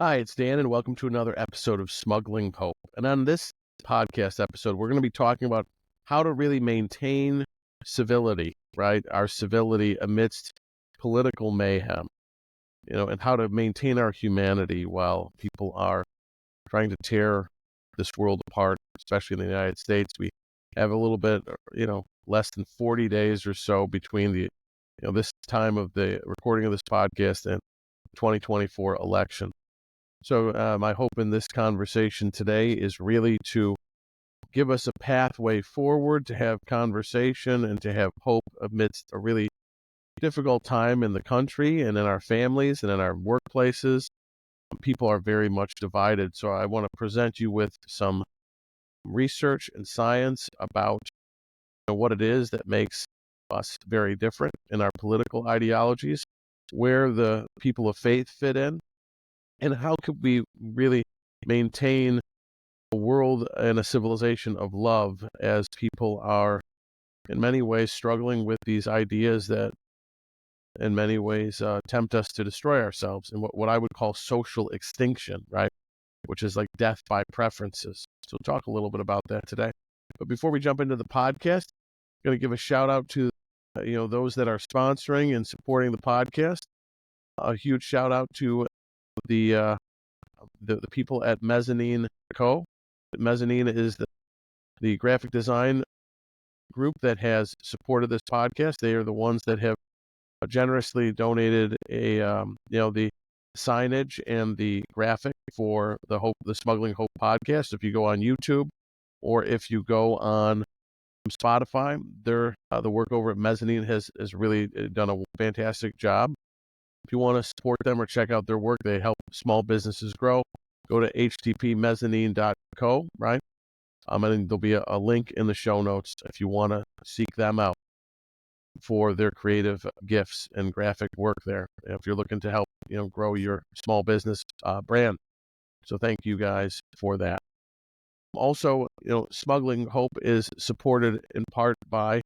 Hi, it's Dan, and welcome to another episode of Smuggling Hope. And on this podcast episode, we're going to be talking about how to really maintain civility, right? Our civility amidst political mayhem, and how to maintain our humanity while people are trying to tear this world apart, especially in the United States. We have a little bit, less than 40 days or so between this time of the recording of this podcast and 2024 election. So my hope in this conversation today is really to give us a pathway forward, to have conversation and to have hope amidst a really difficult time in the country and in our families and in our workplaces. People are very much divided. So I want to present you with some research and science about what it is that makes us very different in our political ideologies, where the people of faith fit in, and how could we really maintain a world and a civilization of love as people are in many ways struggling with these ideas that in many ways tempt us to destroy ourselves and what I would call social extinction, right? Which is like death by preferences. So we'll talk a little bit about that today. But before we jump into the podcast, I'm going to give a shout out to those that are sponsoring and supporting the podcast. A huge shout out to the people at Mezzanine Co. Mezzanine is the graphic design group that has supported this podcast. They are the ones that have generously donated the signage and the graphic for the Smuggling Hope podcast. If you go on YouTube or if you go on Spotify, the work over at Mezzanine has really done a fantastic job. If you want to support them or check out their work, they help small businesses grow. Go to httpmezzanine.co, right? And there'll be a link in the show notes if you want to seek them out for their creative gifts and graphic work there. If you're looking to help, grow your small business brand. So thank you guys for that. Also, Smuggling Hope is supported in part by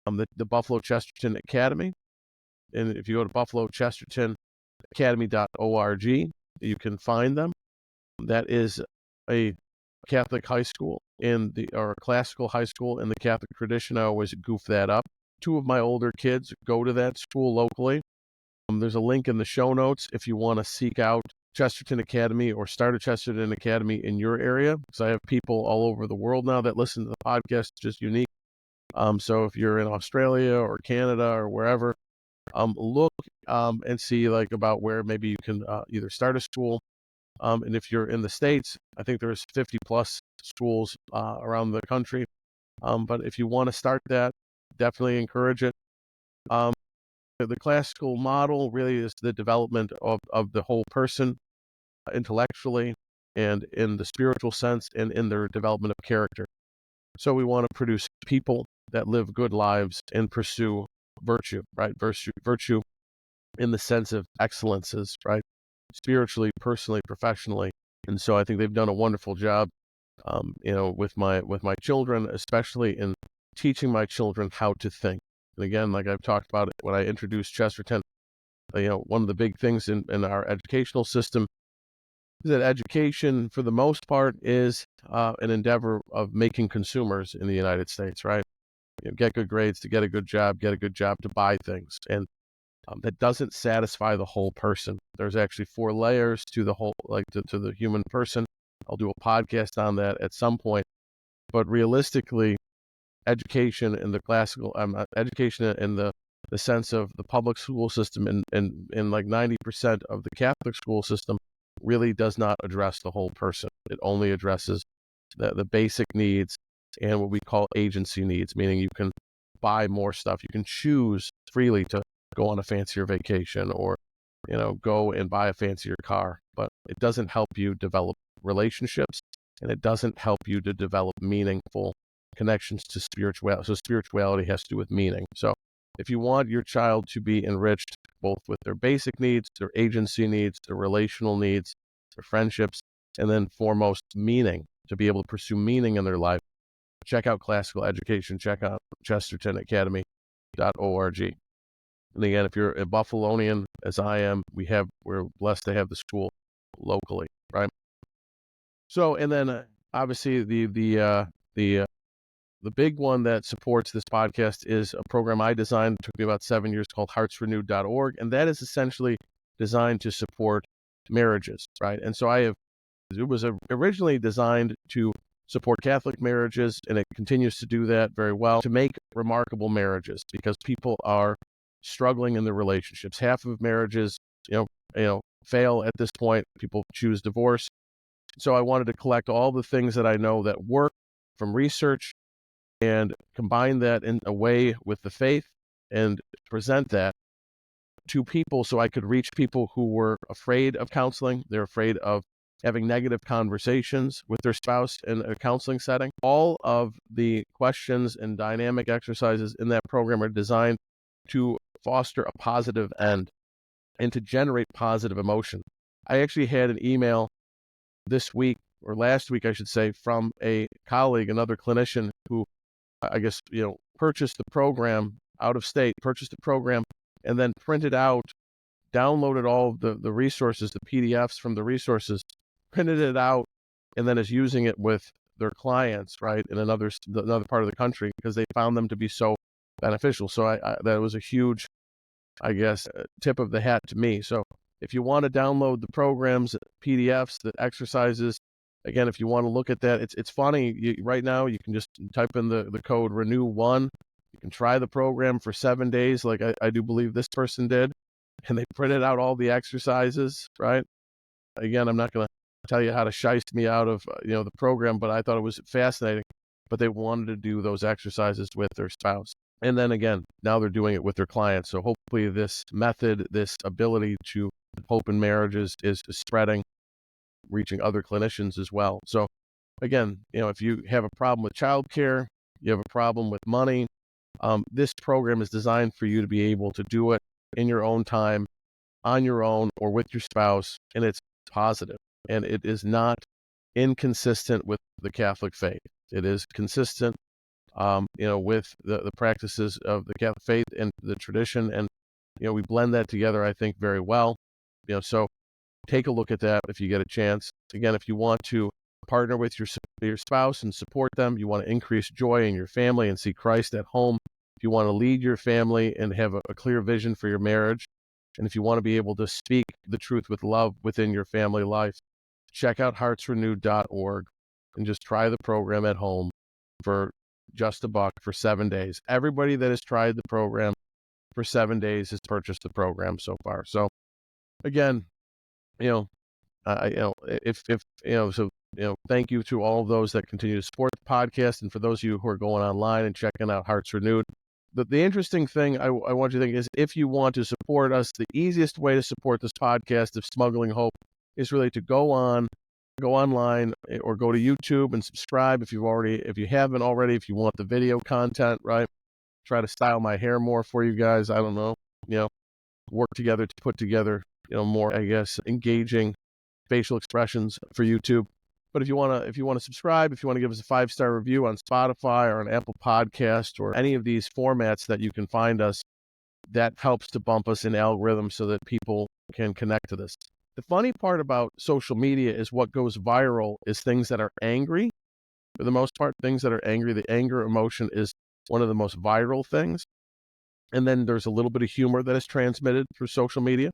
the Buffalo Chesterton Academy. And if you go to buffalochestertonacademy.org, you can find them. That is a Catholic high school or a classical high school in the Catholic tradition. I always goof that up. Two of my older kids go to that school locally. There's a link in the show notes if you want to seek out Chesterton Academy or start a Chesterton Academy in your area, because I have people all over the world now that listen to the podcast. It's just unique. So if you're in Australia or Canada or wherever, look and see about where maybe you can either start a school. And if you're in the States, I think there's 50 plus schools around the country. But if you want to start that, definitely encourage it. The classical model really is the development of the whole person intellectually and in the spiritual sense and in their development of character. So we want to produce people that live good lives and pursue virtue, right? Virtue in the sense of excellences, right? Spiritually, personally, professionally. And so I think they've done a wonderful job, with my children, especially in teaching my children how to think. And again, like I've talked about it when I introduced Chesterton, one of the big things in our educational system is that education, for the most part, is an endeavor of making consumers in the United States, right? Get good grades to get a good job to buy things. And that doesn't satisfy the whole person. There's actually 4 layers to the whole, to the human person. I'll do a podcast on that at some point. But realistically, education in the classical, education in the sense of the public school system and like 90% of the Catholic school system really does not address the whole person. It only addresses the basic needs and what we call agency needs, meaning you can buy more stuff. You can choose freely to go on a fancier vacation or, go and buy a fancier car, but it doesn't help you develop relationships and it doesn't help you to develop meaningful connections to spirituality. So spirituality has to do with meaning. So if you want your child to be enriched both with their basic needs, their agency needs, their relational needs, their friendships, and then foremost meaning, to be able to pursue meaning in their life, check out classical education, check out chestertonacademy.org. And again, if you're a Buffalonian, as I am, we're blessed to have the school locally, right? So, and then obviously the big one that supports this podcast is a program I designed. It took me about 7 years, called heartsrenewed.org, and that is essentially designed to support marriages, right? And so it was originally designed to support Catholic marriages, and it continues to do that very well, to make remarkable marriages, because people are struggling in their relationships. Half of marriages, fail at this point. People choose divorce. So I wanted to collect all the things that I know that work from research and combine that in a way with the faith and present that to people, so I could reach people who were afraid of counseling. They're afraid of having negative conversations with their spouse in a counseling setting. All of the questions and dynamic exercises in that program are designed to foster a positive end and to generate positive emotion. I actually had an email this week, or last week, I should say, from a colleague, another clinician, who I guess, purchased the program out of state, purchased the program, and then printed out, downloaded all the resources, the PDFs from the resources, printed it out, and then is using it with their clients, right, in another part of the country, because they found them to be so beneficial. So that was a huge, I guess, tip of the hat to me. So if you want to download the programs, PDFs, the exercises, again, if you want to look at that, it's funny. Right now, you can just type in the code Renew1. You can try the program for 7 days, like I do believe this person did, and they printed out all the exercises, right? Again, I'm not going to tell you how to shiest me out of the program, but I thought it was fascinating. But they wanted to do those exercises with their spouse. And then again, now they're doing it with their clients. So hopefully this method, this ability to hope in marriages is spreading, reaching other clinicians as well. So again, if you have a problem with childcare, you have a problem with money, this program is designed for you to be able to do it in your own time, on your own, or with your spouse, and it's positive. And it is not inconsistent with the Catholic faith. It is consistent, with the practices of the Catholic faith and the tradition. And, we blend that together, I think, very well. So take a look at that if you get a chance. Again, if you want to partner with your spouse and support them, you want to increase joy in your family and see Christ at home, if you want to lead your family and have a clear vision for your marriage, and if you want to be able to speak the truth with love within your family life, check out heartsrenewed.org and just try the program at home for just $1 for 7 days. Everybody that has tried the program for 7 days has purchased the program so far. So again, thank you to all of those that continue to support the podcast, and for those of you who are going online and checking out Hearts Renewed. The interesting thing I want you to think is, if you want to support us, the easiest way to support this podcast of Smuggling Hope is really to go online, or go to YouTube and subscribe if you haven't already, if you want the video content, right? Try to style my hair more for you guys. I don't know, work together to put together, more, I guess, engaging facial expressions for YouTube. But if you want to subscribe, if you want to give us a 5-star review on Spotify or on Apple Podcast or any of these formats that you can find us, that helps to bump us in algorithms so that people can connect to this. The funny part about social media is what goes viral is things that are angry. For the most part, things that are angry, the anger emotion is one of the most viral things. And then there's a little bit of humor that is transmitted through social media.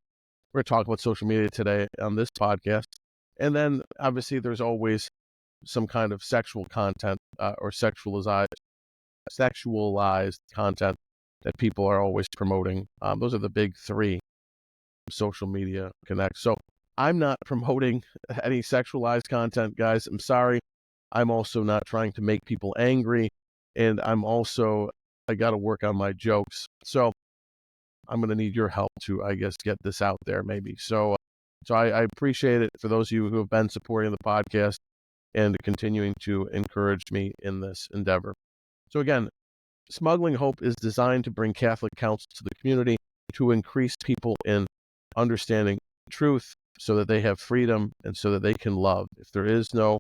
We're going to talk about social media today on this podcast. And then obviously there's always some kind of sexual content or sexualized content that people are always promoting. Those are the big three social media connect. So I'm not promoting any sexualized content, guys. I'm sorry. I'm also not trying to make people angry. And I got to work on my jokes. So I'm going to need your help to, I guess, get this out there maybe. So I appreciate it for those of you who have been supporting the podcast and continuing to encourage me in this endeavor. So again, Smuggling Hope is designed to bring Catholic counsel to the community, to increase people in understanding truth so that they have freedom and so that they can love. If there is no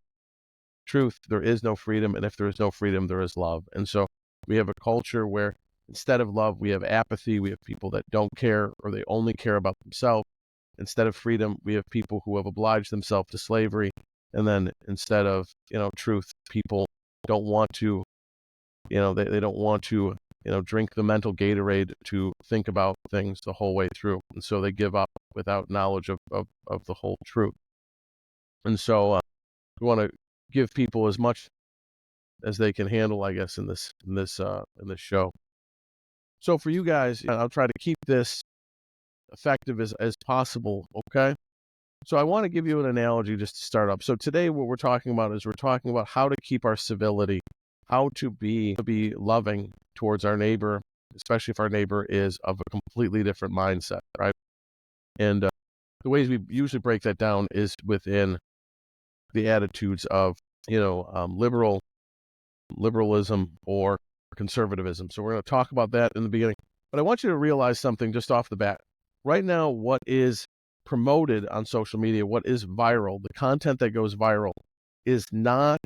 truth, there is no freedom. And if there is no freedom, there is love. And so we have a culture where instead of love, we have apathy. We have people that don't care, or they only care about themselves. Instead of freedom, we have people who have obliged themselves to slavery. And then instead of, truth, people don't want to, they don't want to, drink the mental Gatorade to think about things the whole way through. And so they give up without knowledge of the whole truth. And so we want to give people as much as they can handle, I guess, in this show. So for you guys, I'll try to keep this effective as possible. Okay. So I want to give you an analogy just to start up. So today what we're talking about is how to keep our civility, how to be loving towards our neighbor, especially if our neighbor is of a completely different mindset, right? And the ways we usually break that down is within the attitudes of, liberalism or conservatism. So we're going to talk about that in the beginning. But I want you to realize something just off the bat. Right now, what is promoted on social media, what is viral, the content that goes viral is not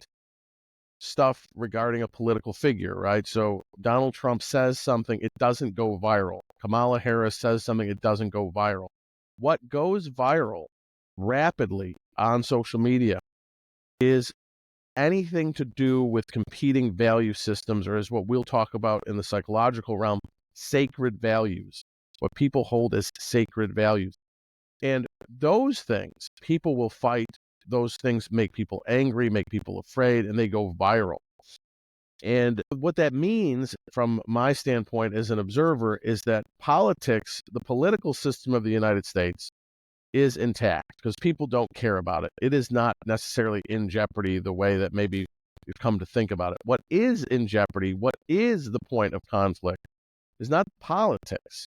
stuff regarding a political figure, right? So Donald Trump says something, it doesn't go viral. Kamala Harris says something, it doesn't go viral. What goes viral rapidly on social media is anything to do with competing value systems, or as what we'll talk about in the psychological realm, sacred values, what people hold as sacred values. And those things, people will fight. Those things make people angry, make people afraid, and they go viral. And what that means from my standpoint as an observer is that politics, the political system of the United States, is intact because people don't care about it. It is not necessarily in jeopardy the way that maybe you've come to think about it. What is in jeopardy, what is the point of conflict, is not politics.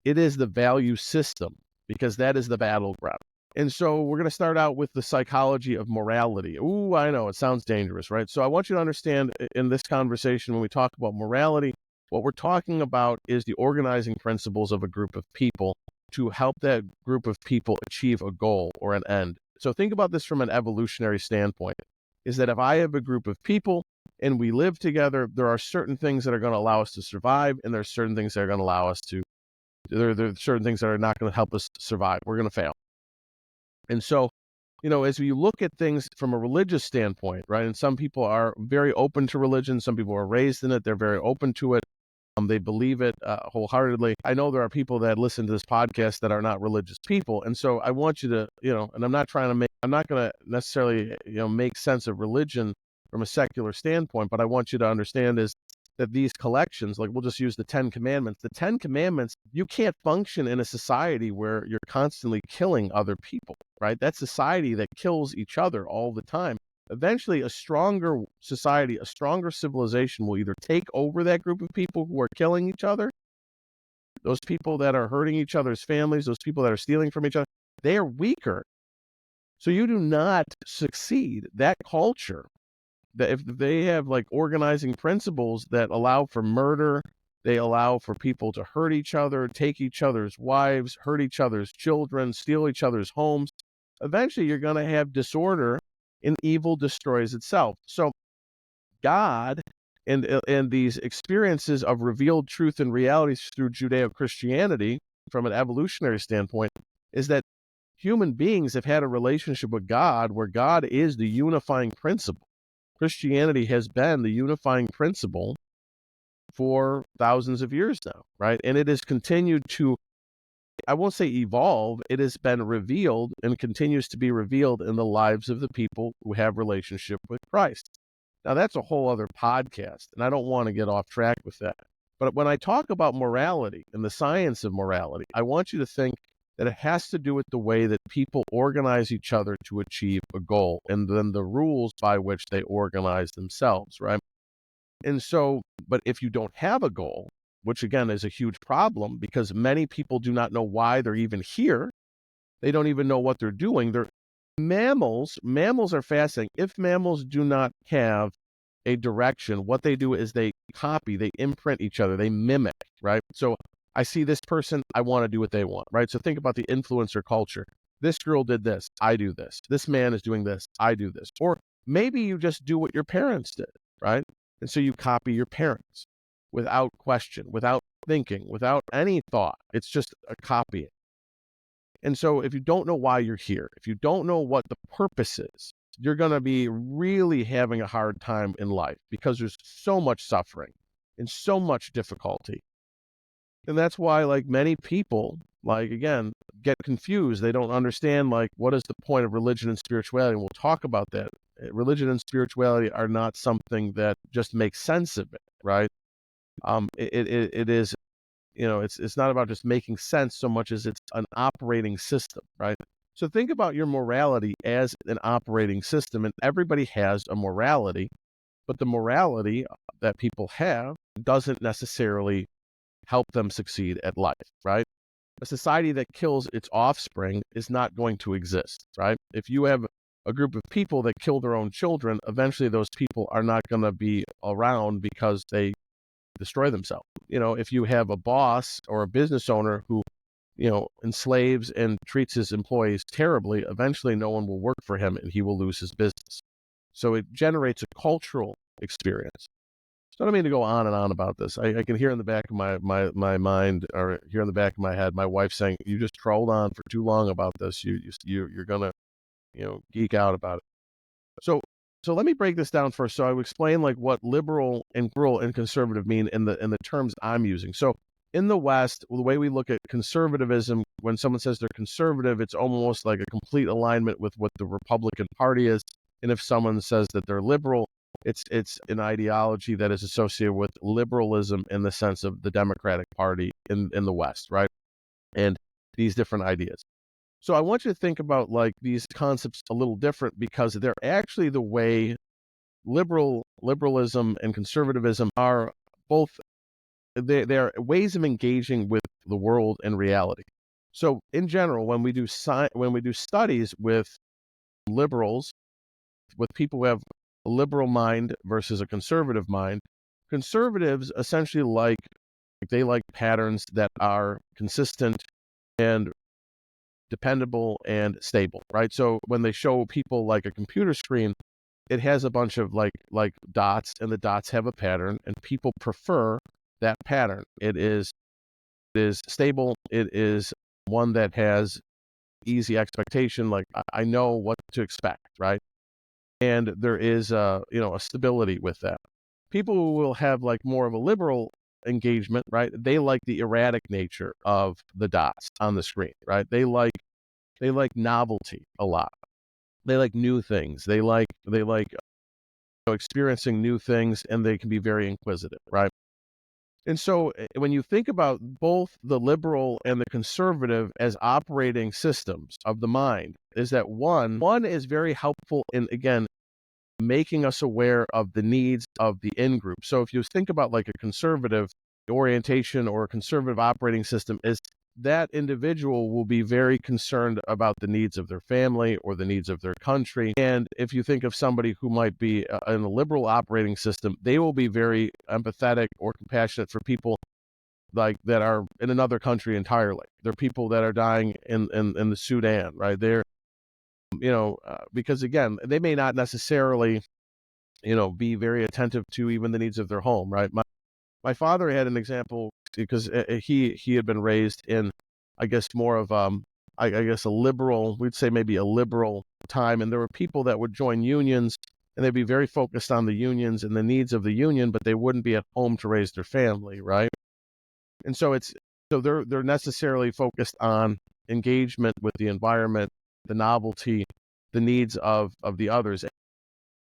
It is the value system, because that is the battleground. And so we're going to start out with the psychology of morality. Ooh, I know, it sounds dangerous, right? So I want you to understand in this conversation, when we talk about morality, what we're talking about is the organizing principles of a group of people to help that group of people achieve a goal or an end. So think about this from an evolutionary standpoint, is that if I have a group of people and we live together, there are certain things that are going to allow us to survive, and there are certain things that are going to allow us to, there are certain things that are not going to help us survive. We're going to fail. And so, as we look at things from a religious standpoint, right, and some people are very open to religion, some people are raised in it, they're very open to it. They believe it wholeheartedly. I know there are people that listen to this podcast that are not religious people. And so I want you to, and I'm not going to necessarily, make sense of religion from a secular standpoint, but I want you to understand is that these collections, like we'll just use the 10 Commandments. The 10 Commandments, you can't function in a society where you're constantly killing other people, right? That society that kills each other all the time. Eventually, a stronger society, a stronger civilization will either take over that group of people who are killing each other, those people that are hurting each other's families, those people that are stealing from each other, they are weaker. So you do not succeed. That culture, that if they have like organizing principles that allow for murder, they allow for people to hurt each other, take each other's wives, hurt each other's children, steal each other's homes, eventually you're going to have disorder, and evil destroys itself. So God and these experiences of revealed truth and realities through Judeo-Christianity, from an evolutionary standpoint, is that human beings have had a relationship with God where God is the unifying principle. Christianity has been the unifying principle for thousands of years now, right? And it has continued to, I won't say evolve, it has been revealed and continues to be revealed in the lives of the people who have relationship with Christ. Now, that's a whole other podcast, and I don't want to get off track with that. But when I talk about morality and the science of morality, I want you to think that it has to do with the way that people organize each other to achieve a goal, and then the rules by which they organize themselves, right? And so, but if you don't have a goal, which again is a huge problem because many people do not know why they're even here. They don't even know what they're doing. Mammals are fascinating. If mammals do not have a direction, what they do is they copy, they imprint each other, they mimic, right? So I see this person, I want to do what they want, right? So think about the influencer culture. This girl did this, I do this. This man is doing this, I do this. Or maybe you just do what your parents did, right? And so you copy your parents without question, without thinking, without any thought. It's just a copying. And so if you don't know why you're here, if you don't know what the purpose is, you're going to be really having a hard time in life because there's so much suffering and so much difficulty. And that's why, like, many people, like, again, get confused. They don't understand, like, what is the point of religion and spirituality? And we'll talk about that. Religion and spirituality are not something that just makes sense of it, right? It is, it's not about just making sense so much as it's an operating system, right? So think about your morality as an operating system, and everybody has a morality, but the morality that people have doesn't necessarily help them succeed at life, right? A society that kills its offspring is not going to exist, right? If you have a group of people that kill their own children, eventually those people are not going to be around because they destroy themselves. If you have a boss or a business owner who, enslaves and treats his employees terribly, eventually no one will work for him and he will lose his business. So it generates a cultural experience. So I don't mean to go on and on about this. I can hear in the back of my mind, or hear in the back of my head, my wife saying, "You just trolled on for too long about this. You're gonna, geek out about it." So let me break this down first. So I would explain, like, what liberal and conservative mean in the terms I'm using. So in the West, the way we look at conservatism, when someone says they're conservative, it's almost like a complete alignment with what the Republican Party is. And if someone says that they're liberal, it's an ideology that is associated with liberalism in the sense of the Democratic Party in the West, right? And these different ideas. So I want you to think about, like, these concepts a little different because they're actually the way liberalism and conservatism are both. They're ways of engaging with the world and reality. So in general, when we do studies with liberals, with people who have a liberal mind versus a conservative mind, conservatives essentially they like patterns that are consistent and dependable and stable, right? So when they show people like a computer screen, it has a bunch of like dots, and the dots have a pattern, and people prefer that pattern. It is stable. It is one that has easy expectation. Like, I know what to expect, right? And there is a stability with that. People who will have, like, more of a liberal engagement, right? They like the erratic nature of the dots on the screen, right? They like novelty a lot. They like new things. They like experiencing new things, and they can be very inquisitive, right? And so when you think about both the liberal and the conservative as operating systems of the mind, is that one is very helpful in, again, making us aware of the needs of the in-group. So if you think about, like, a conservative orientation or a conservative operating system, is that individual will be very concerned about the needs of their family or the needs of their country. And if you think of somebody who might be in a liberal operating system, they will be very empathetic or compassionate for people like that are in another country entirely. They're people that are dying in the Sudan, right? They're, because again, they may not necessarily, be very attentive to even the needs of their home, right? My father had an example because he had been raised in, I guess, more of I guess a liberal, we'd say maybe a liberal time, and there were people that would join unions, and they'd be very focused on the unions and the needs of the union, but they wouldn't be at home to raise their family, right? And so they're necessarily focused on engagement with the environment, the novelty, the needs of the others.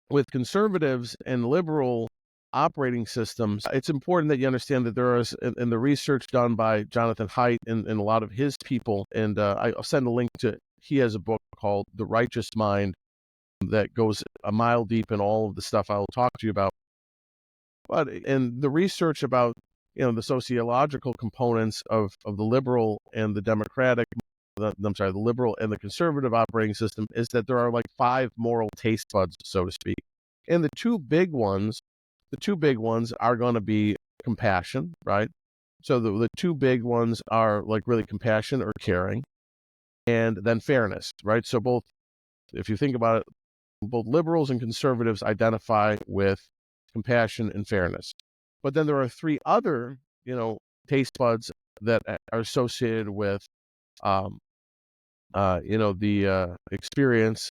With conservatives and liberal operating systems, it's important that you understand that there is, in the research done by Jonathan Haidt and a lot of his people, and I'll send a link to, he has a book called The Righteous Mind that goes a mile deep in all of the stuff I'll talk to you about. But in the research about, the sociological components of the liberal and the democratic, the liberal and the conservative operating system, is that there are like 5 moral taste buds, so to speak. And the two big ones are going to be compassion, right? So the two big ones are, like, really compassion or caring, and then fairness, right? So both, if you think about it, both liberals and conservatives identify with compassion and fairness. But then there are 3 other, taste buds that are associated with the experience,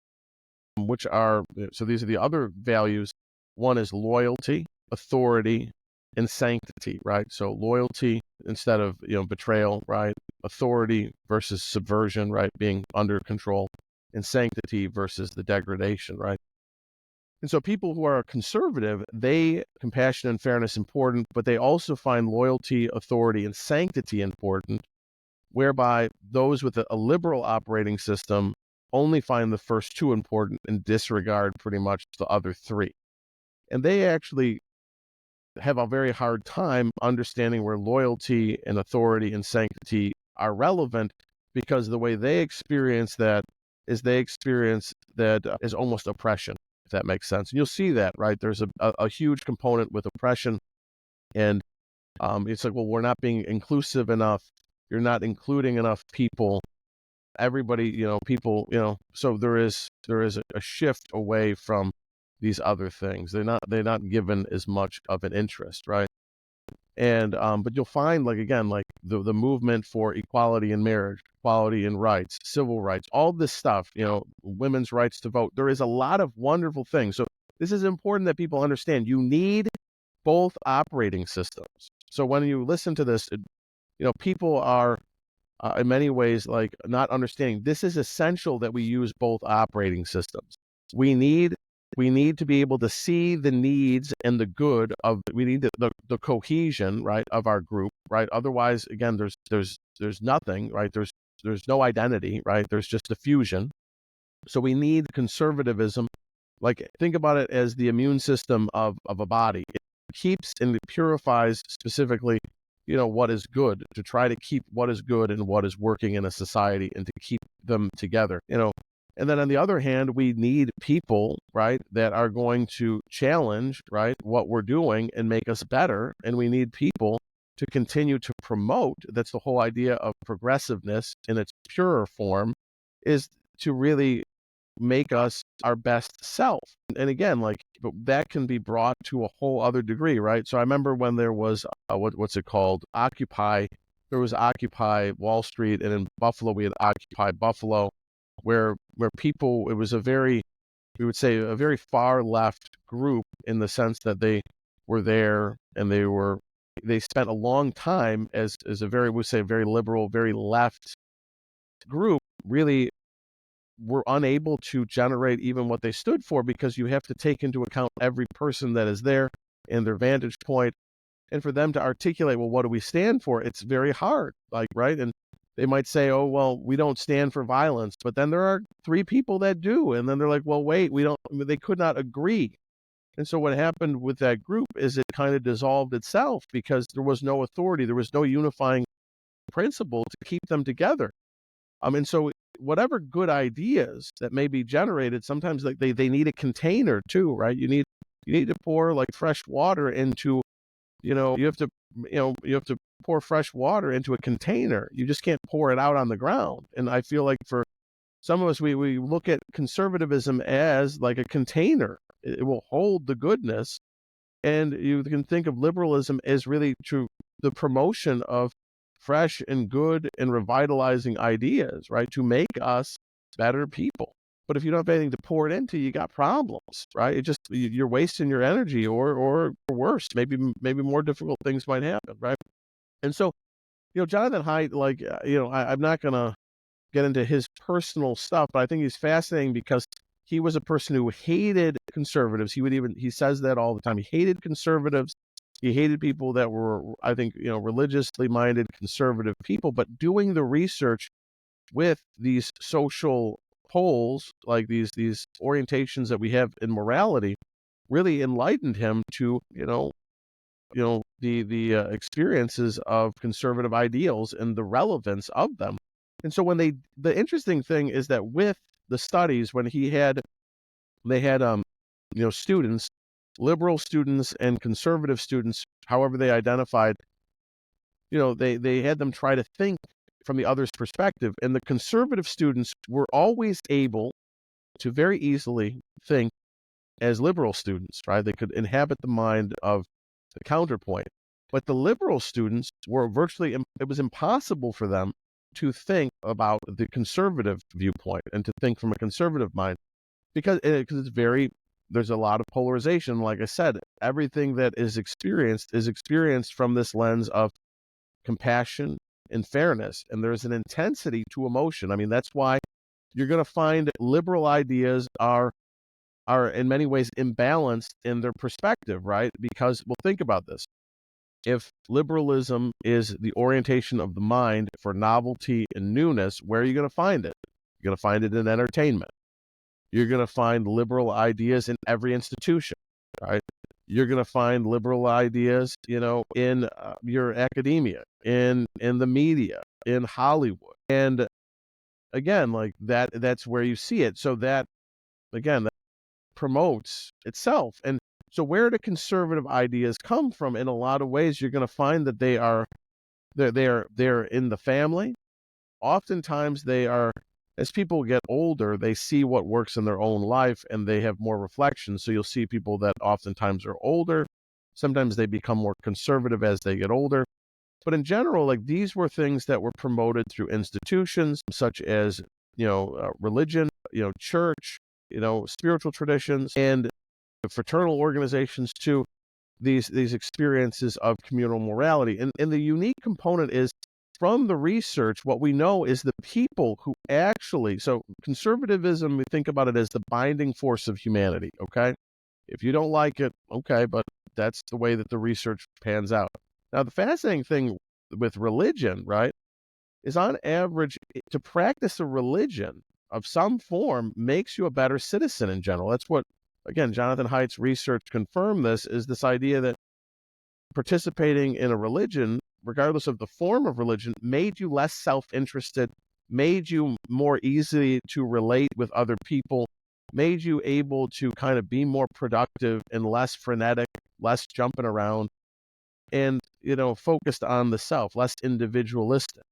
which are, so these are the other values. One is loyalty, authority, and sanctity, right? So loyalty instead of, betrayal, right? Authority versus subversion, right? Being under control, and sanctity versus the degradation, right? And so people who are conservative, compassion and fairness important, but they also find loyalty, authority, and sanctity important, whereby those with a liberal operating system only find the first two important and disregard pretty much the other three. And they actually have a very hard time understanding where loyalty and authority and sanctity are relevant, because the way they experience that is as almost oppression, if that makes sense. And you'll see that, right? There's a huge component with oppression, and it's like, well, we're not being inclusive enough. You're not including enough people. Everybody, people, so there is a shift away from these other things. They're not given as much of an interest, right? And but you'll find, like, again, like the movement for equality in marriage, equality in rights, civil rights, all this stuff, women's rights to vote. There is a lot of wonderful things. So this is important that people understand. You need both operating systems. So when you listen to this, people are in many ways like not understanding this is essential that we use both operating systems. We need to be able to see the needs and the good of, we need the cohesion, right, of our group, right? Otherwise, again, there's nothing, right? There's no identity, right? There's just diffusion. So we need conservatism. Like, think about it as the immune system of a body. It keeps and it purifies specifically, what is good, to try to keep what is good and what is working in a society and to keep them together, And then on the other hand, we need people, right, that are going to challenge, right, what we're doing and make us better. And we need people to continue to promote. That's the whole idea of progressiveness in its purer form, is to really make us our best self. And again, like, but that can be brought to a whole other degree, right? So I remember when there was what's it called? Occupy. There was Occupy Wall Street, and in Buffalo we had Occupy Buffalo, where people, it was we would say a very far left group, in the sense that they were there and they spent a long time as a very, we say, very liberal, very left group, really were unable to generate even what they stood for, because you have to take into account every person that is there and their vantage point. And for them to articulate, well, what do we stand for? It's very hard, like, right? And they might say, oh, well, we don't stand for violence, but then there are three people that do. And then they're like, well, wait, they could not agree. And so what happened with that group is it kind of dissolved itself, because there was no authority. There was no unifying principle to keep them together. And so whatever good ideas that may be generated, sometimes, like, they need a container too, right? You need to pour, like, fresh water into, you have to pour fresh water into a container. You just can't pour it out on the ground. And I feel like for some of us, we look at conservatism as like a container. It will hold the goodness. And you can think of liberalism as really the promotion of fresh and good and revitalizing ideas, right? To make us better people. But if you don't have anything to pour it into, you got problems, right? You're wasting your energy, or worse, maybe more difficult things might happen, right? And so, Jonathan Haidt, like, I'm not going to get into his personal stuff, but I think he's fascinating because he was a person who hated conservatives. He says that all the time. He hated conservatives. He hated people that were, I think, religiously minded conservative people. But doing the research with these social poles, like these orientations that we have in morality, really enlightened him to, the experiences of conservative ideals and the relevance of them. And so the interesting thing is that with the studies, when they had students, liberal students and conservative students, however they identified, they had them try to think from the other's perspective. And the conservative students were always able to very easily think as liberal students, right? They could inhabit the mind of the counterpoint. But the liberal students were it was impossible for them to think about the conservative viewpoint and to think from a conservative mind because there's a lot of polarization. Like I said, everything that is experienced from this lens of compassion and fairness. And there's an intensity to emotion. I mean, that's why you're going to find liberal ideas are in many ways imbalanced in their perspective, right? Because, well, think about this. If liberalism is the orientation of the mind for novelty and newness, where are you going to find it? You're going to find it in entertainment. You're going to find liberal ideas in every institution, right? You're going to find liberal ideas, in your academia, in the media, in Hollywood. And again, like that's where you see it. So that, again, that promotes itself. And so where do conservative ideas come from? In a lot of ways, you're going to find that they're in the family. Oftentimes they are, as people get older, they see what works in their own life and they have more reflection. So you'll see people that oftentimes are older. Sometimes they become more conservative as they get older. But in general, like these were things that were promoted through institutions such as, religion, church, spiritual traditions, and fraternal organizations too. These experiences of communal morality. And the unique component is from the research, what we know is the people who actually, so conservatism, we think about it as the binding force of humanity, okay? If you don't like it, okay, but that's the way that the research pans out. Now, the fascinating thing with religion, right, is on average, to practice a religion of some form makes you a better citizen in general. That's what, again, Jonathan Haidt's research confirmed this idea that participating in a religion, regardless of the form of religion, made you less self-interested, made you more easy to relate with other people, made you able to kind of be more productive and less frenetic, less jumping around, and, focused on the self, less individualistic.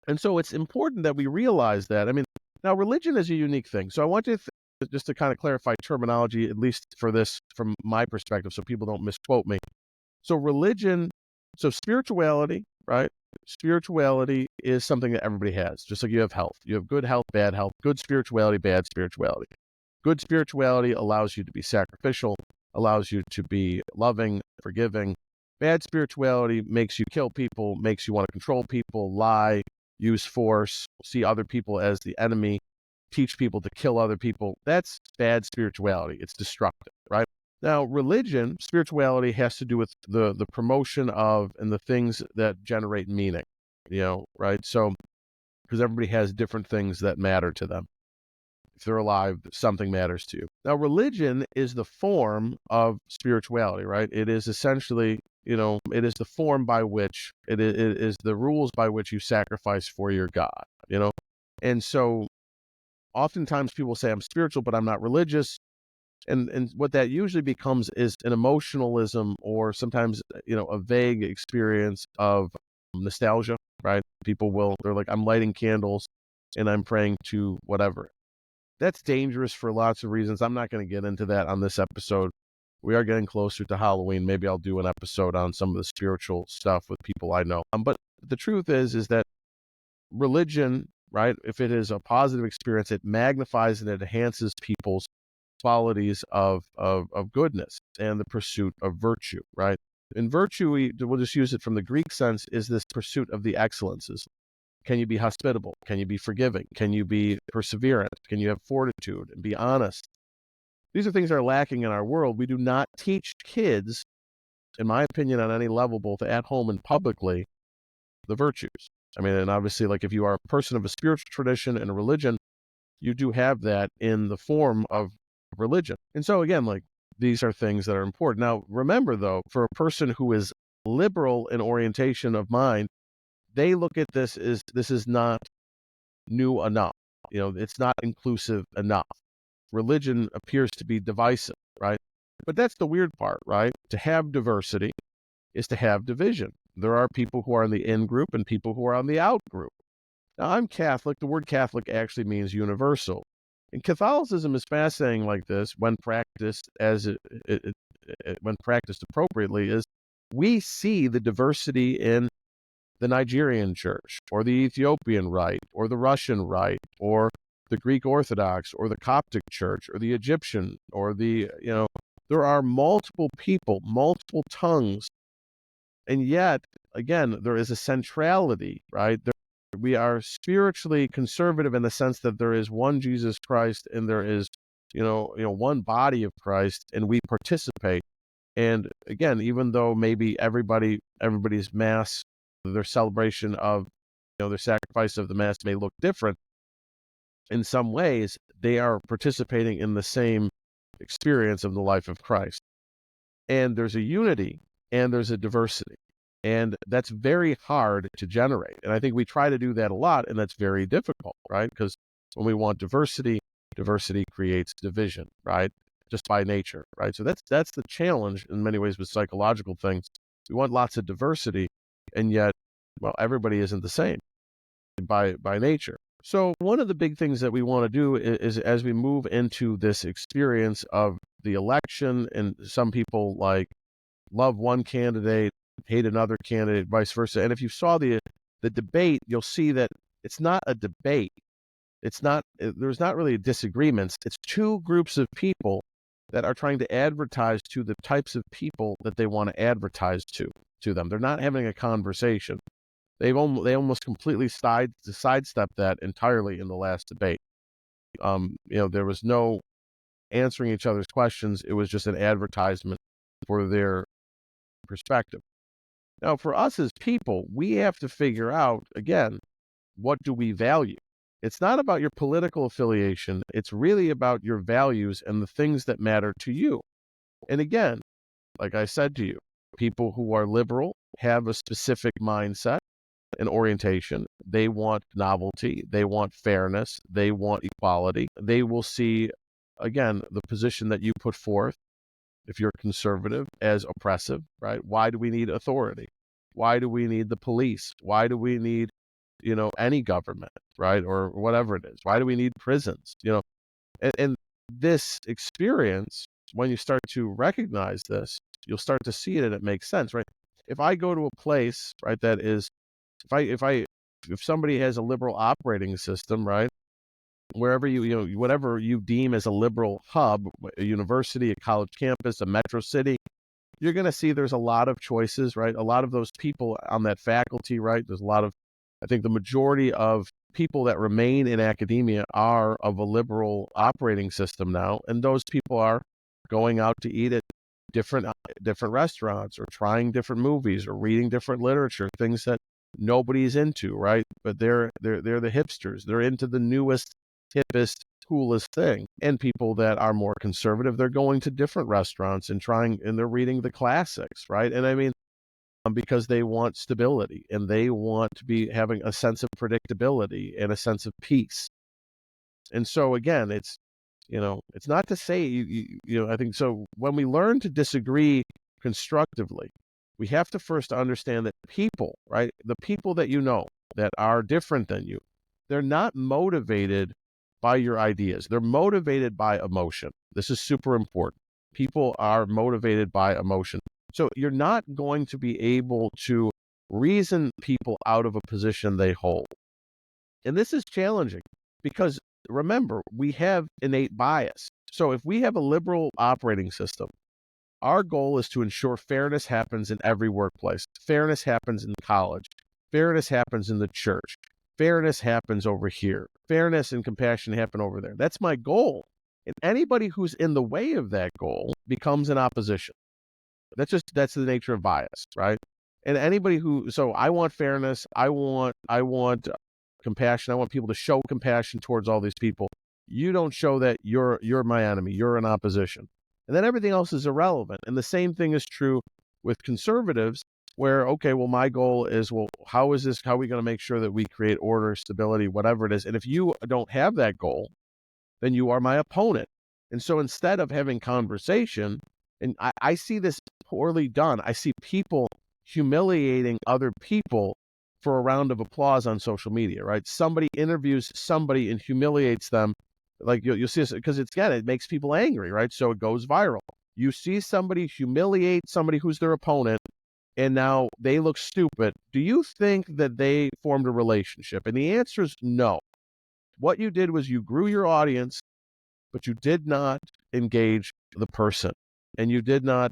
And so it's important that we realize that. I mean, now religion is a unique thing. So I want you to just to kind of clarify terminology, at least for this, from my perspective, so people don't misquote me. So spirituality, right? Spirituality is something that everybody has, just like you have health. You have good health, bad health, good spirituality, bad spirituality. Good spirituality allows you to be sacrificial, allows you to be loving, forgiving. Bad spirituality makes you kill people, makes you want to control people, lie, use force, see other people as the enemy, teach people to kill other people. That's bad spirituality. It's destructive, right? Now, religion, spirituality has to do with the promotion of and the things that generate meaning, right? So, because everybody has different things that matter to them. If they're alive, something matters to you. Now, religion is the form of spirituality, right? It is essentially, it is the form by which, it is the rules by which you sacrifice for your God, And so, oftentimes people say, I'm spiritual, but I'm not religious. And what that usually becomes is an emotionalism or sometimes, a vague experience of nostalgia, right? They're like, I'm lighting candles and I'm praying to whatever. That's dangerous for lots of reasons. I'm not going to get into that on this episode. We are getting closer to Halloween. Maybe I'll do an episode on some of the spiritual stuff with people I know. But the truth is that religion, right, if it is a positive experience, it magnifies and it enhances people's qualities of goodness and the pursuit of virtue, right? In virtue, we'll just use it from the Greek sense, is this pursuit of the excellences. Can you be hospitable? Can you be forgiving? Can you be perseverant? Can you have fortitude and be honest? These are things that are lacking in our world. We do not teach kids, in my opinion, on any level, both at home and publicly, the virtues. I mean, and obviously, like if you are a person of a spiritual tradition and a religion, you do have that in the form of religion. And so again, like these are things that are important. Now, remember though, for a person who is liberal in orientation of mind, they look at this as this is not new enough. It's not inclusive enough. Religion appears to be divisive, right? But that's the weird part, right? To have diversity is to have division. There are people who are in the in group and people who are on the out group. Now, I'm Catholic. The word Catholic actually means universal. And Catholicism is fascinating like this when practiced when practiced appropriately, is we see the diversity in the Nigerian church or the Ethiopian rite or the Russian rite or the Greek Orthodox or the Coptic church or the Egyptian or there are multiple people, multiple tongues. And yet, again, there is a centrality, right? We are spiritually conservative in the sense that there is one Jesus Christ and there is, one body of Christ, and we participate. And again, even though maybe everybody's mass, their celebration of, their sacrifice of the mass may look different, in some ways, they are participating in the same experience of the life of Christ. And there's a unity and there's a diversity. And that's very hard to generate. And I think we try to do that a lot, and that's very difficult, right? Because when we want diversity, diversity creates division, right? Just by nature, right? So that's the challenge in many ways with psychological things. We want lots of diversity, and yet, well, everybody isn't the same by nature. So one of the big things that we want to do is as we move into this experience of the election, and some people love one candidate, hate another candidate, vice versa. And if you saw the debate, you'll see that it's not a debate. There's not really disagreements. It's two groups of people that are trying to advertise to the types of people that they want to advertise to them. They're not having a conversation. They almost completely sidestepped that entirely in the last debate. There was no answering each other's questions. It was just an advertisement for their perspective. Now, for us as people, we have to figure out, again, what do we value? It's not about your political affiliation. It's really about your values and the things that matter to you. And again, like I said to you, people who are liberal have a specific mindset and orientation. They want novelty. They want fairness. They want equality. They will see, again, the position that you put forth, if you're conservative, as oppressive, right? Why do we need authority? Why do we need the police? Why do we need, any government, right? Or whatever it is. Why do we need prisons? And this experience, when you start to recognize this, you'll start to see it and it makes sense, right? If I go to a place, right, that is, if somebody has a liberal operating system, right, wherever whatever you deem as a liberal hub, a university, a college campus, a metro city, you're going to see there's a lot of choices, right? A lot of those people on that faculty, right? There's a lot of, I think the majority of people that remain in academia are of a liberal operating system now, and those people are going out to eat at different restaurants, or trying different movies, or reading different literature, things that nobody's into, right? But they're the hipsters. They're into the newest, hippest, coolest thing. And people that are more conservative, they're going to different restaurants and they're reading the classics, right? And I mean, because they want stability and they want to be having a sense of predictability and a sense of peace. And so again, it's not to say I think so when we learn to disagree constructively, we have to first understand that people, right? The people that that are different than you, they're not motivated by your ideas. They're motivated by emotion. This is super important. People are motivated by emotion. So you're not going to be able to reason people out of a position they hold. And this is challenging because, remember, we have innate bias. So if we have a liberal operating system, our goal is to ensure fairness happens in every workplace. Fairness happens in college. Fairness happens in the church. Fairness happens over here. Fairness and compassion happen over there. That's my goal. And anybody who's in the way of that goal becomes an opposition. That's the nature of bias, right? And anybody so I want fairness. I want compassion. I want people to show compassion towards all these people. You don't show that, you're my enemy. You're in opposition. And then everything else is irrelevant. And the same thing is true with conservatives, where, okay, well, my goal is, well, how are we going to make sure that we create order, stability, whatever it is? And if you don't have that goal, then you are my opponent. And so instead of having conversation, and I see this poorly done, I see people humiliating other people for a round of applause on social media, right? Somebody interviews somebody and humiliates them. Like you'll see this, because it makes people angry, right? So it goes viral. You see somebody humiliate somebody who's their opponent, and now they look stupid, do you think that they formed a relationship? And the answer is no. What you did was you grew your audience, but you did not engage the person, and you did not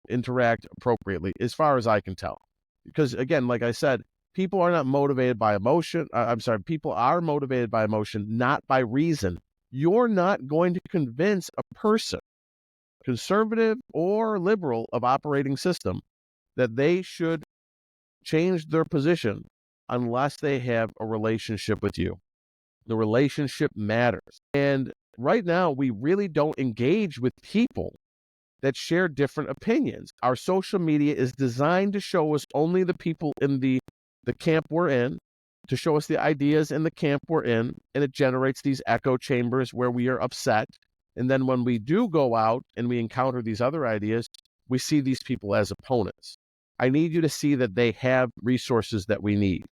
interact appropriately, as far as I can tell. Because again, like I said, people are not motivated by emotion. I'm sorry, people are motivated by emotion, not by reason. You're not going to convince a person, conservative or liberal of operating system, that they should change their position unless they have a relationship with you. The relationship matters. And right now, we really don't engage with people that share different opinions. Our social media is designed to show us only the people in the camp we're in, to show us the ideas in the camp we're in, and it generates these echo chambers where we are upset. And then when we do go out and we encounter these other ideas, we see these people as opponents. I need you to see that they have resources that we need.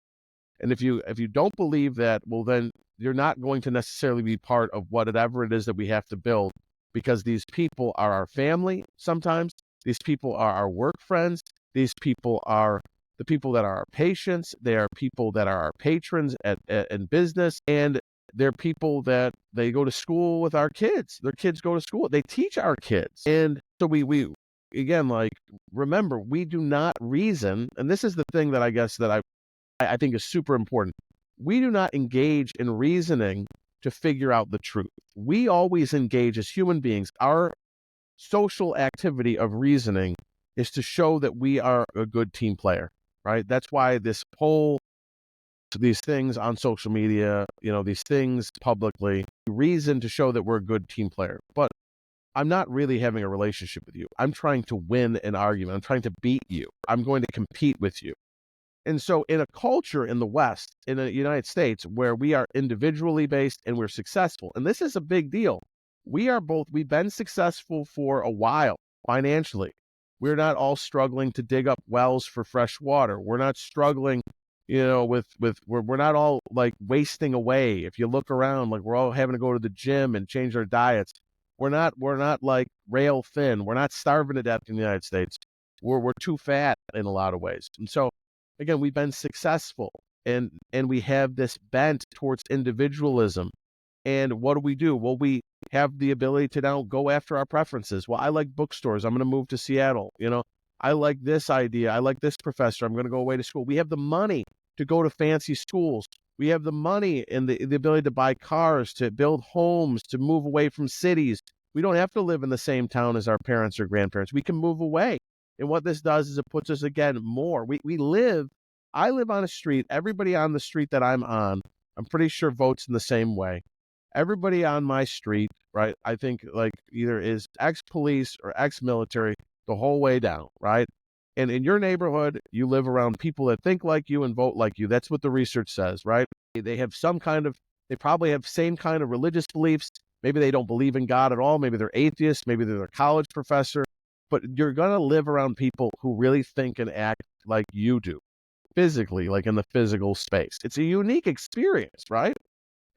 And if you don't believe that, well, then you're not going to necessarily be part of whatever it is that we have to build, because these people are our family sometimes. These people are our work friends. These people are the people that are our patients. They are people that are our patrons in business. And they're people that they go to school with our kids. Their kids go to school. They teach our kids. And so we again, like, remember, we do not reason. And this is the thing that I guess that I think is super important. We do not engage in reasoning to figure out the truth. We always engage as human beings. Our social activity of reasoning is to show that we are a good team player, right? That's why these things on social media, these things publicly, reason to show that we're a good team player. But I'm not really having a relationship with you. I'm trying to win an argument. I'm trying to beat you. I'm going to compete with you. And so in a culture in the West, in the United States, where we are individually based and we're successful, and this is a big deal. We've been successful for a while financially. We're not all struggling to dig up wells for fresh water. We're not struggling, we're not all like wasting away. If you look around, like, we're all having to go to the gym and change our diets. We're not like rail thin. We're not starving to death in the United States. We're too fat in a lot of ways. And so again, we've been successful, and we have this bent towards individualism. And what do? Well, we have the ability to now go after our preferences. Well, I like bookstores. I'm going to move to Seattle. I like this idea. I like this professor. I'm going to go away to school. We have the money to go to fancy schools. We have the money and the ability to buy cars, to build homes, to move away from cities. We don't have to live in the same town as our parents or grandparents. We can move away. And what this does is it puts us, again, more. I live on a street. Everybody on the street that I'm on, I'm pretty sure votes in the same way. Everybody on my street, right, I think, like, either is ex-police or ex-military the whole way down, right? And in your neighborhood, you live around people that think like you and vote like you. That's what the research says, right? They probably have same kind of religious beliefs. Maybe they don't believe in God at all. Maybe they're atheists. Maybe they're a college professor. But you're going to live around people who really think and act like you do, physically, like in the physical space. It's a unique experience, right?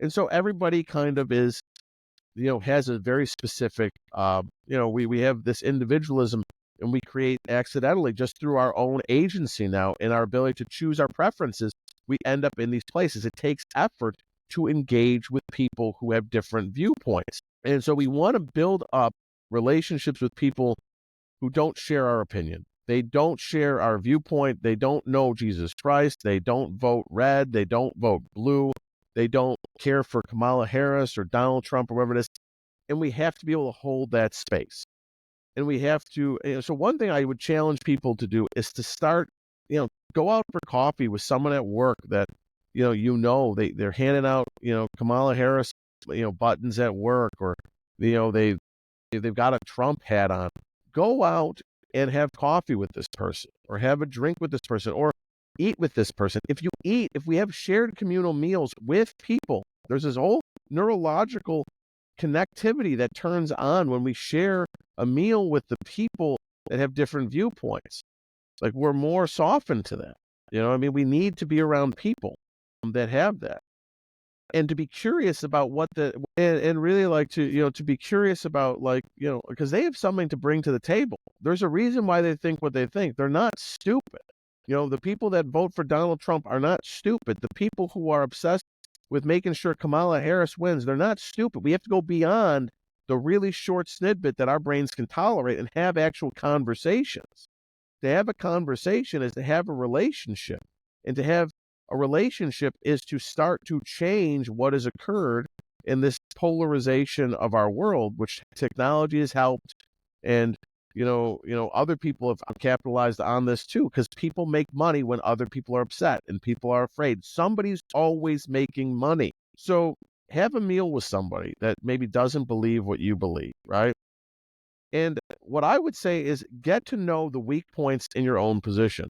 And so everybody kind of is, has a very specific, we have this individualism, and we create accidentally, just through our own agency now and our ability to choose our preferences, we end up in these places. It takes effort to engage with people who have different viewpoints. And so we want to build up relationships with people who don't share our opinion. They don't share our viewpoint. They don't know Jesus Christ. They don't vote red. They don't vote blue. They don't care for Kamala Harris or Donald Trump or whatever it is. And we have to be able to hold that space. And we have to, so one thing I would challenge people to do is to start, go out for coffee with someone at work that, they're handing out, Kamala Harris, buttons at work, or, they've got a Trump hat on. Go out and have coffee with this person, or have a drink with this person, or eat with this person. If we have shared communal meals with people, there's this whole neurological connectivity that turns on when we share a meal with the people that have different viewpoints. Like, we're more softened to that. We need to be around people that have that. and to be curious about and really like to, to be curious about, like, because they have something to bring to the table. There's a reason why they think what they think. They're not stupid. The people that vote for Donald Trump are not stupid. The people who are obsessed with making sure Kamala Harris wins, they're not stupid. We have to go beyond the really short snippet that our brains can tolerate and have actual conversations. To have a conversation is to have a relationship. And to have a relationship is to start to change what has occurred in this polarization of our world, which technology has helped. And, other people have capitalized on this too, because people make money when other people are upset and people are afraid. Somebody's always making money. So have a meal with somebody that maybe doesn't believe what you believe, right? And what I would say is get to know the weak points in your own position.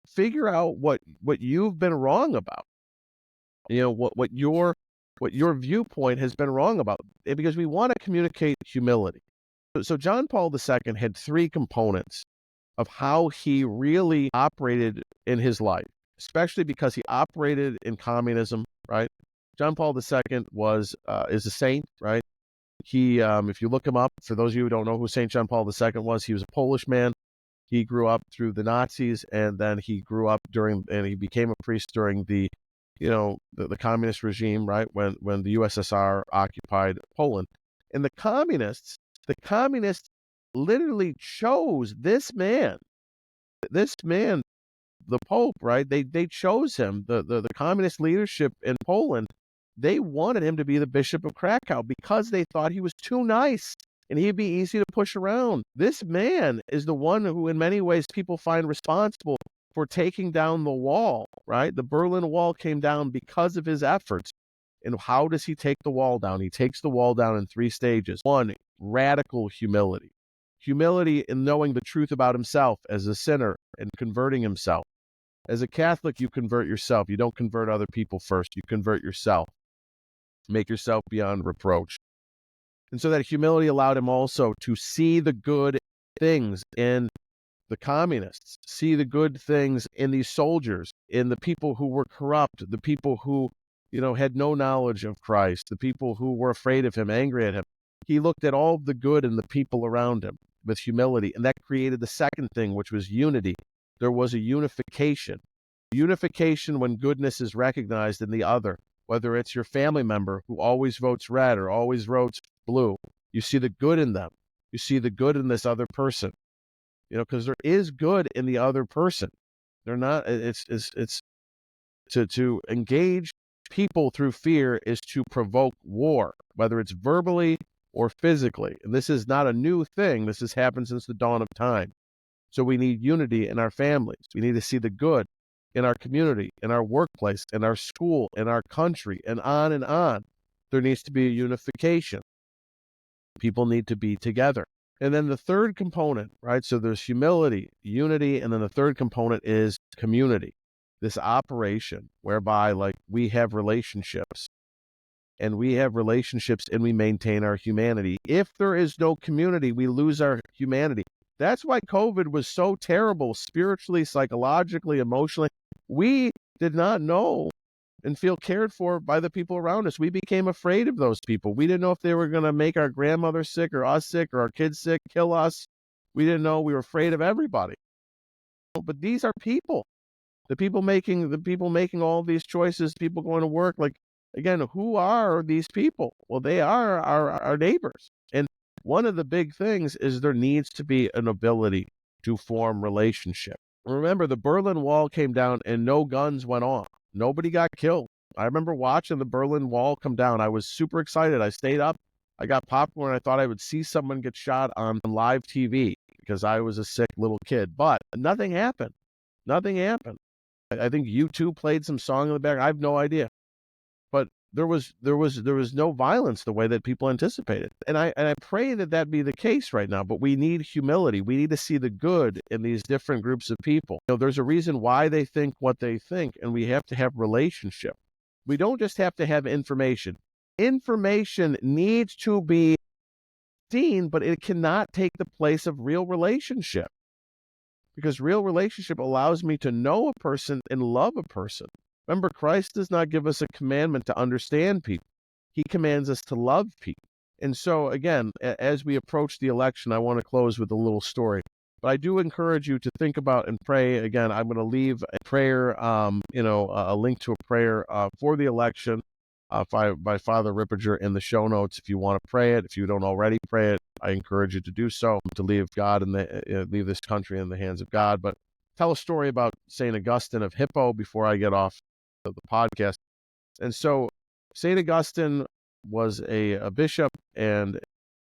Figure out what you've been wrong about. What your viewpoint has been wrong about, because we want to communicate humility. So John Paul II had three components of how he really operated in his life, especially because he operated in communism, right? John Paul II is a saint, right? He, if you look him up, for those of you who don't know who Saint John Paul II was, he was a Polish man. He grew up through the Nazis, and then he grew up and he became a priest during the communist regime, right? When the USSR occupied Poland. And the communists literally chose this man, the Pope, right? They chose him. The communist leadership in Poland, they wanted him to be the Bishop of Krakow because they thought he was too nice and he'd be easy to push around. This man is the one who, in many ways, people find responsible for taking down the wall, right? The Berlin Wall came down because of his efforts. And how does he take the wall down? He takes the wall down in three stages. One, radical humility. Humility in knowing the truth about himself as a sinner and converting himself. As a Catholic, you convert yourself. You don't convert other people first. You convert yourself. Make yourself beyond reproach. And so that humility allowed him also to see the good things in the communists, see the good things in these soldiers, in the people who were corrupt, the people who, had no knowledge of Christ, the people who were afraid of him, angry at him. He looked at all the good in the people around him with humility, and that created the second thing, which was unity. There was a unification. Unification when goodness is recognized in the other, whether it's your family member who always votes red or always votes blue. You see the good in them. You see the good in this other person, because there is good in the other person. They're not, it's to engage people through fear is to provoke war, whether it's verbally or physically. And this is not a new thing. This has happened since the dawn of time. So we need unity in our families. We need to see the good in our community, in our workplace, in our school, in our country, and on and on. There needs to be a unification. People need to be together. And then the third component, right? So there's humility, unity, and then the third component is community. This operation whereby, like, we have relationships and we maintain our humanity. If there is no community, we lose our humanity. That's why COVID was so terrible, spiritually, psychologically, emotionally. We did not know and feel cared for by the people around us. We became afraid of those people. We didn't know if they were going to make our grandmother sick or us sick or our kids sick, kill us. We didn't know. We were afraid of everybody. But these are people. The people making all these choices, people going to work. Like, again, who are these people? Well, they are our neighbors. And one of the big things is there needs to be an ability to form relationship. Remember, the Berlin Wall came down and no guns went off. Nobody got killed. I remember watching the Berlin Wall come down. I was super excited. I stayed up. I got popcorn. I thought I would see someone get shot on live TV because I was a sick little kid. But nothing happened. Nothing happened. I think U2 played some song in the back. I have no idea. But there was no violence the way that people anticipated. And I pray that be the case right now. But we need humility. We need to see the good in these different groups of people. There's a reason why they think what they think, and we have to have relationship. We don't just have to have information. Information needs to be seen, but it cannot take the place of real relationship. Because real relationship allows me to know a person and love a person. Remember, Christ does not give us a commandment to understand people. He commands us to love people. And so, again, as we approach the election, I want to close with a little story. But I do encourage you to think about and pray. Again, I'm going to leave a prayer, a link to a prayer for the election by Father Ripperger in the show notes. If you want to pray it, if you don't already pray it, I encourage you to do so, to leave leave this country in the hands of God. But tell a story about St. Augustine of Hippo before I get off the podcast. And so St. Augustine was a bishop and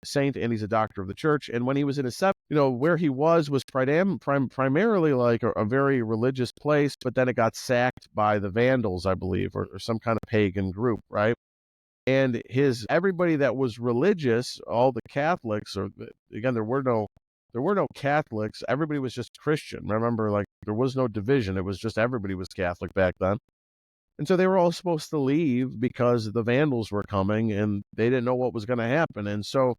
saint, and he's a doctor of the church. And when he was in his where he was primarily like a very religious place, but then it got sacked by the Vandals, I believe, or some kind of pagan group, right? And everybody that was religious, all the Catholics, again, there were no Catholics. Everybody was just Christian. Remember, like, there was no division. It was just everybody was Catholic back then. And so they were all supposed to leave because the Vandals were coming and they didn't know what was going to happen. And so,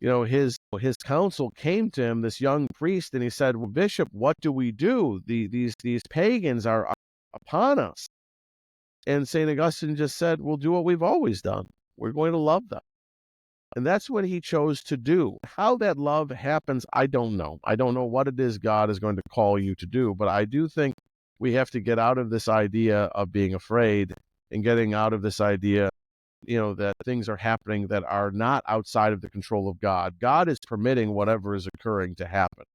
his council came to him, this young priest, and he said, well, Bishop, what do we do? These pagans are upon us. And St. Augustine just said, we'll do what we've always done. We're going to love them. And that's what he chose to do. How that love happens, I don't know. I don't know what it is God is going to call you to do, but I do think we have to get out of this idea of being afraid and getting out of this idea, that things are happening that are not outside of the control of God. God is permitting whatever is occurring to happen.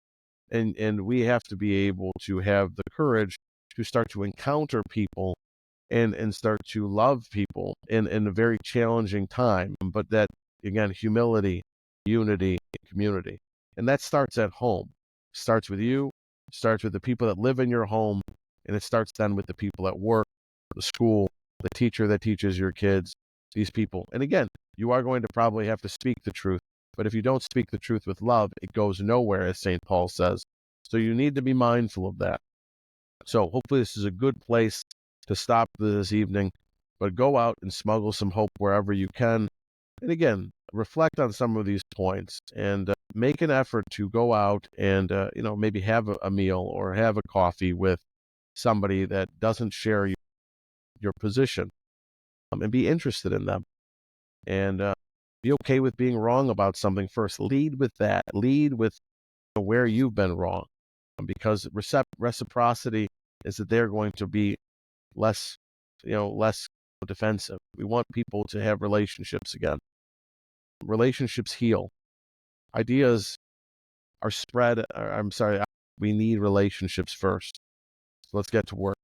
And we have to be able to have the courage to start to encounter people and start to love people in a very challenging time. But that, again, humility, unity, community. And that starts at home. Starts with you, starts with the people that live in your home, and it starts then with the people at work, the school, the teacher that teaches your kids, these people. And again, you are going to probably have to speak the truth. But if you don't speak the truth with love, it goes nowhere, as St. Paul says. So you need to be mindful of that. So hopefully this is a good place to stop this evening, but go out and smuggle some hope wherever you can. And again, reflect on some of these points and make an effort to go out and, maybe have a meal or have a coffee with somebody that doesn't share your position, and be interested in them. And be okay with being wrong about something first. Lead with that. Lead with where you've been wrong, because reciprocity is that they're going to be less defensive. We want people to have relationships again. Relationships heal. Ideas are spread. We need relationships first. So let's get to work.